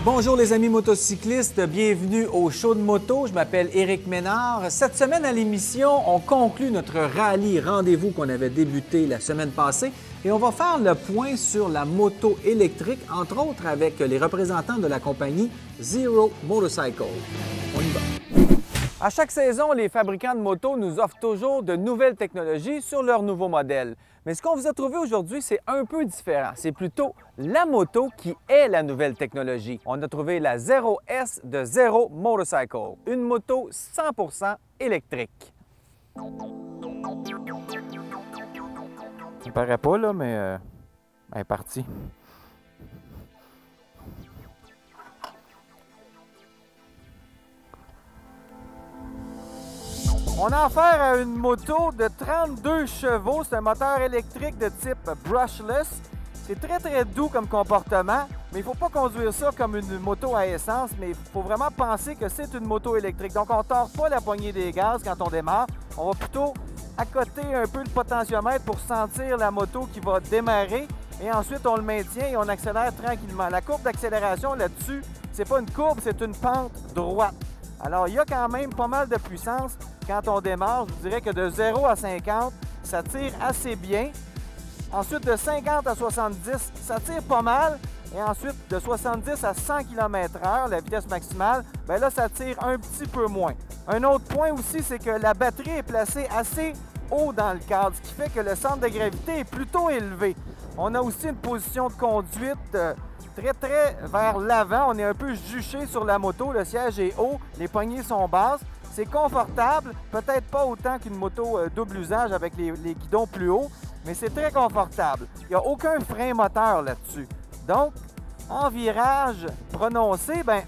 Bonjour les amis motocyclistes, bienvenue au show de moto. Je m'appelle Éric Ménard. Cette semaine à l'émission, on conclut notre rallye rendez-vous qu'on avait débuté la semaine passée et on va faire le point sur la moto électrique, entre autres avec les représentants de la compagnie Zero Motorcycle. On y va. À chaque saison, les fabricants de motos nous offrent toujours de nouvelles technologies sur leurs nouveaux modèles. Mais ce qu'on vous a trouvé aujourd'hui, c'est un peu différent. C'est plutôt la moto qui est la nouvelle technologie. On a trouvé la Zero S de Zero Motorcycle, une moto 100% électrique. Ça paraît pas, là, mais elle est partie. On a affaire à une moto de 32 chevaux. C'est un moteur électrique de type brushless. C'est très doux comme comportement, mais il ne faut pas conduire ça comme une moto à essence, mais il faut vraiment penser que c'est une moto électrique. Donc, on ne tord pas la poignée des gaz quand on démarre. On va plutôt accoter un peu le potentiomètre pour sentir la moto qui va démarrer. Et ensuite, on le maintient et on accélère tranquillement. La courbe d'accélération là-dessus, c'est pas une courbe, c'est une pente droite. Alors, il y a quand même pas mal de puissance quand on démarre. Je vous dirais que de 0 à 50, ça tire assez bien. Ensuite, de 50 à 70, ça tire pas mal. Et ensuite, de 70 à 100 km/h, la vitesse maximale, bien là, ça tire un petit peu moins. Un autre point aussi, c'est que la batterie est placée assez haut dans le cadre, ce qui fait que le centre de gravité est plutôt élevé. On a aussi une position de conduite très vers l'avant. On est un peu juché sur la moto. Le siège est haut, les poignées sont basses. C'est confortable, peut-être pas autant qu'une moto double usage avec les guidons plus hauts, mais c'est très confortable. Il n'y a aucun frein moteur là-dessus. Donc, en virage prononcé, ben,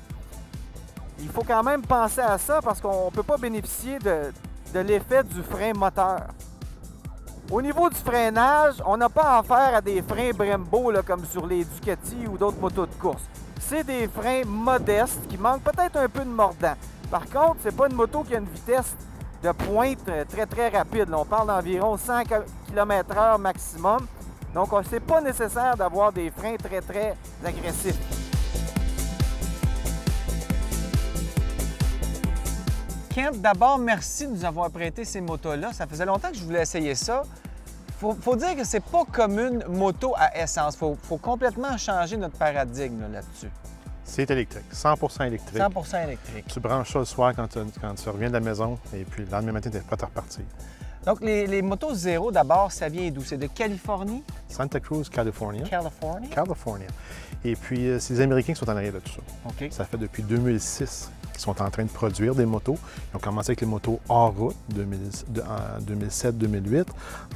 il faut quand même penser à ça parce qu'on ne peut pas bénéficier de l'effet du frein moteur. Au niveau du freinage, on n'a pas affaire à des freins Brembo là, comme sur les Ducati ou d'autres motos de course. C'est des freins modestes qui manquent peut-être un peu de mordant. Par contre, c'est pas une moto qui a une vitesse de pointe très rapide. Là, on parle d'environ 100 km/h maximum. Donc, c'est pas nécessaire d'avoir des freins très agressifs. Kent, d'abord, merci de nous avoir prêté ces motos-là. Ça faisait longtemps que je voulais essayer ça. Faut dire que c'est pas comme une moto à essence. Faut complètement changer notre paradigme là-dessus. C'est électrique, 100% électrique. 100% électrique. Tu branches ça le soir quand tu reviens de la maison et puis le lendemain matin, tu es prêt à repartir. Donc, les motos Zero, d'abord, ça vient d'où? C'est de Californie? Santa Cruz, California. California. Et puis, c'est les Américains qui sont en arrière de tout ça. OK. Ça fait depuis 2006 qu'ils sont en train de produire des motos. Ils ont commencé avec les motos hors route en 2007-2008.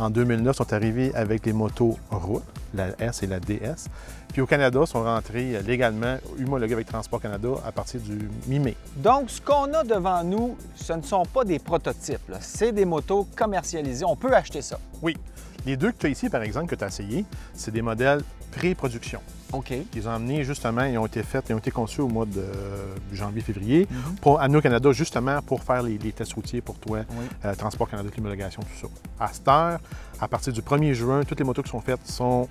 En 2009, ils sont arrivés avec les motos route, la S et la DS. Puis au Canada, ils sont rentrés légalement, homologués avec Transport Canada à partir du mi-mai. Donc, ce qu'on a devant nous, ce ne sont pas des prototypes. C'est des motos commercialisées. On peut acheter ça. Oui. Les deux que tu as ici, par exemple, que tu as essayé, c'est des modèles pré-production. OK. Ils ont amené justement, ils ont été conçus au mois de janvier-février pour amener au Canada justement pour faire les tests routiers pour toi, Transport Canada, l'homologation, tout ça. À cette heure, à partir du 1er juin, toutes les motos qui sont faites sont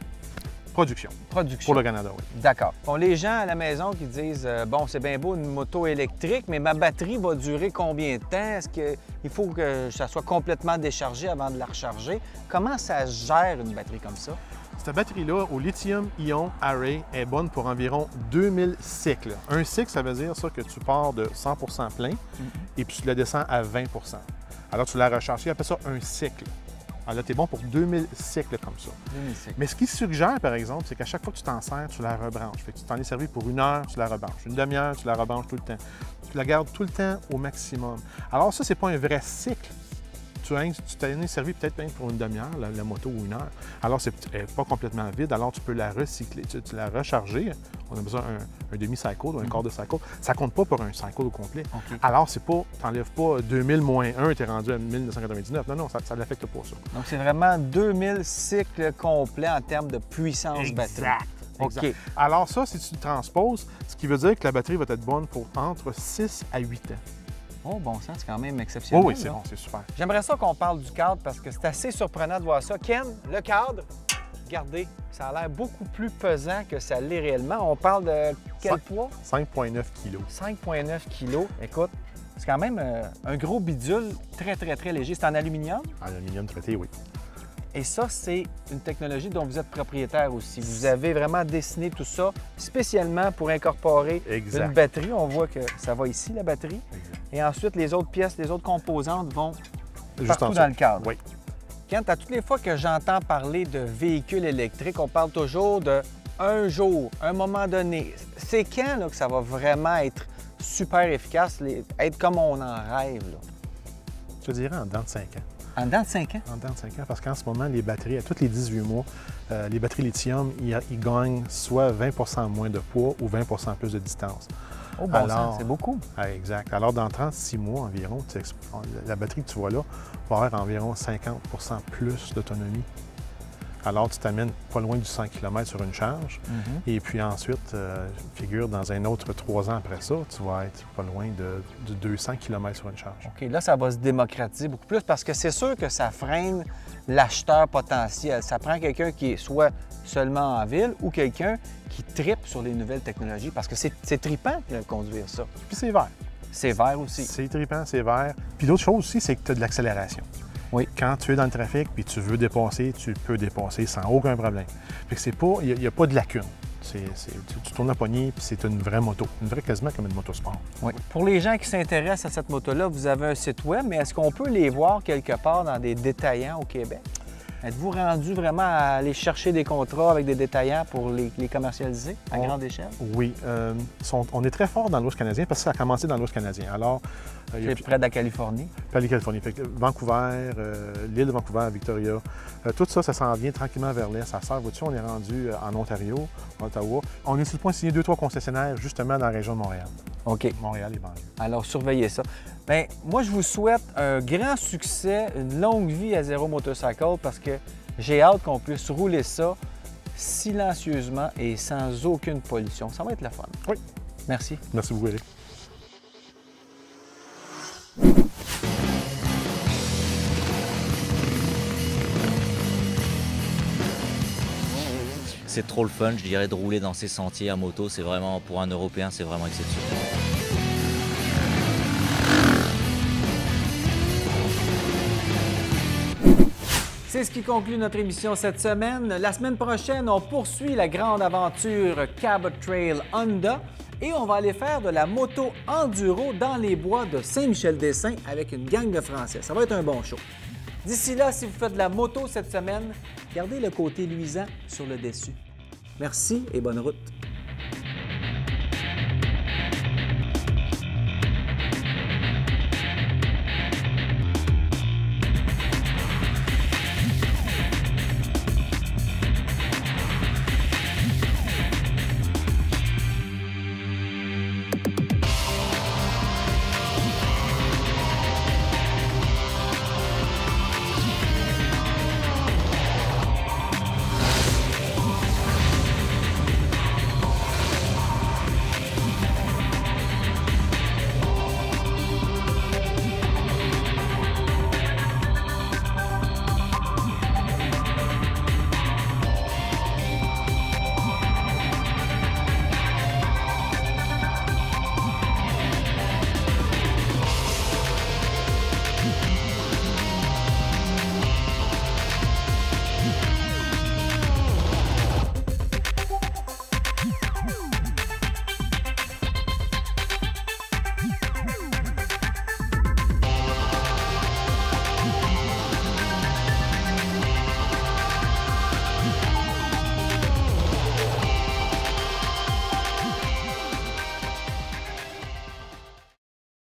production. Pour le Canada, oui. D'accord. Bon, les gens à la maison qui disent bon, c'est bien beau une moto électrique, mais ma batterie va durer combien de temps? Est-ce qu'il faut que ça soit complètement déchargé avant de la recharger? Comment ça gère une batterie comme ça? Cette batterie-là, au lithium-ion array, est bonne pour environ 2000 cycles. Un cycle, ça veut dire ça que tu pars de 100% plein et puis tu la descends à 20%. Alors, tu la recharges. Il appelle ça un cycle. Alors là, tu es bon pour 2000 cycles comme ça. 2000 cycles. Mais ce qui suggère, par exemple, c'est qu'à chaque fois que tu t'en sers, tu la rebranches. Fait que tu t'en es servi pour 1 heure, tu la rebranches. Une demi-heure, tu la rebranches tout le temps. Tu la gardes tout le temps au maximum. Alors ça, c'est pas un vrai cycle. Tu t'en es servi peut-être même pour une demi-heure, la moto, ou 1 heure. Alors, c'est pas complètement vide. Alors, tu peux la recycler, tu la recharger. On a besoin d'un demi-cycle ou un quart de cycle. Ça compte pas pour un cycle au complet. Okay. Alors, c'est pas, t'enlèves pas 2000 moins 1, tu es rendu à 1999. Non, ça ne l'affecte pas, ça. Donc, c'est vraiment 2000 cycles complets en termes de puissance batterie. Exact. OK. Alors ça, si tu le transposes, ce qui veut dire que la batterie va être bonne pour entre 6 à 8 ans. Oh, bon sang, c'est quand même exceptionnel. Oh oui, c'est bon, c'est super. J'aimerais ça qu'on parle du cadre parce que c'est assez surprenant de voir ça. Ken, le cadre, regardez, ça a l'air beaucoup plus pesant que ça l'est réellement. On parle de quel poids? 5,9 kg. 5,9 kg. Écoute, c'est quand même un gros bidule très, très, très léger. C'est en aluminium? En aluminium traité, oui. Et ça, c'est une technologie dont vous êtes propriétaire aussi. Vous avez vraiment dessiné tout ça spécialement pour incorporer Exact. une batterie. On voit que ça va ici, la batterie. Exact. Et ensuite, les autres pièces, les autres composantes vont Juste partout en dans dessous. le cadre. Oui. Kent, à toutes les fois que j'entends parler de véhicules électriques, on parle toujours de un jour, un moment donné. C'est quand là, que ça va vraiment être super efficace, être comme on en rêve? Là? Je te dirais en dedans de 5 ans. En dedans de 5 ans? En dedans de 5 ans, parce qu'en ce moment, les batteries, à tous les 18 mois, les batteries lithium, ils gagnent soit 20 moins de poids ou 20 plus de distance. Oh, bon sens, c'est beaucoup. Exact. Alors, dans 36 mois environ, la batterie que tu vois là va avoir environ 50 plus d'autonomie. Alors, tu t'amènes pas loin du 100 km sur une charge. Et puis ensuite, figure dans un autre 3 ans après ça, tu vas être pas loin de 200 km sur une charge. OK, là, ça va se démocratiser beaucoup plus parce que c'est sûr que ça freine l'acheteur potentiel. Ça prend quelqu'un qui est soit seulement en ville ou quelqu'un qui trippe sur les nouvelles technologies parce que c'est trippant de conduire ça. Puis c'est vert. C'est vert aussi. C'est trippant, c'est vert. Puis l'autre chose aussi, c'est que tu as de l'accélération. Oui. Quand tu es dans le trafic puis tu veux dépasser, tu peux dépasser sans aucun problème. Fait que c'est pas, il n'y a pas de lacune. Tu tournes la poignée puis c'est une vraie moto, quasiment comme une moto sport. Oui. Pour les gens qui s'intéressent à cette moto-là, vous avez un site web, mais est-ce qu'on peut les voir quelque part dans des détaillants au Québec? Êtes-vous rendu vraiment à aller chercher des contrats avec des détaillants pour les commercialiser à grande échelle? Oui. On est très fort dans l'Ouest canadien parce que ça a commencé dans l'Ouest canadien. Alors, C'est près de la Californie. Près de la Californie. Fait que Vancouver, l'île de Vancouver, Victoria, tout ça, ça s'en vient tranquillement vers l'est. Ça sert, vois-tu, on est rendu en Ontario, en Ottawa. On est sur le point de signer 2-3 concessionnaires justement dans la région de Montréal. OK. Montréal et banlieue. Alors, surveillez ça. Bien, moi, je vous souhaite un grand succès, une longue vie à Zero Motorcycle parce que j'ai hâte qu'on puisse rouler ça silencieusement et sans aucune pollution. Ça va être le fun. Oui. Merci. Merci beaucoup, Éric. C'est trop le fun, je dirais, de rouler dans ces sentiers à moto. C'est vraiment, pour un Européen, c'est vraiment exceptionnel. C'est ce qui conclut notre émission cette semaine. La semaine prochaine, on poursuit la grande aventure Cabot Trail Honda et on va aller faire de la moto enduro dans les bois de Saint-Michel-des-Saints avec une gang de Français. Ça va être un bon show. D'ici là, si vous faites de la moto cette semaine, gardez le côté luisant sur le dessus. Merci et bonne route.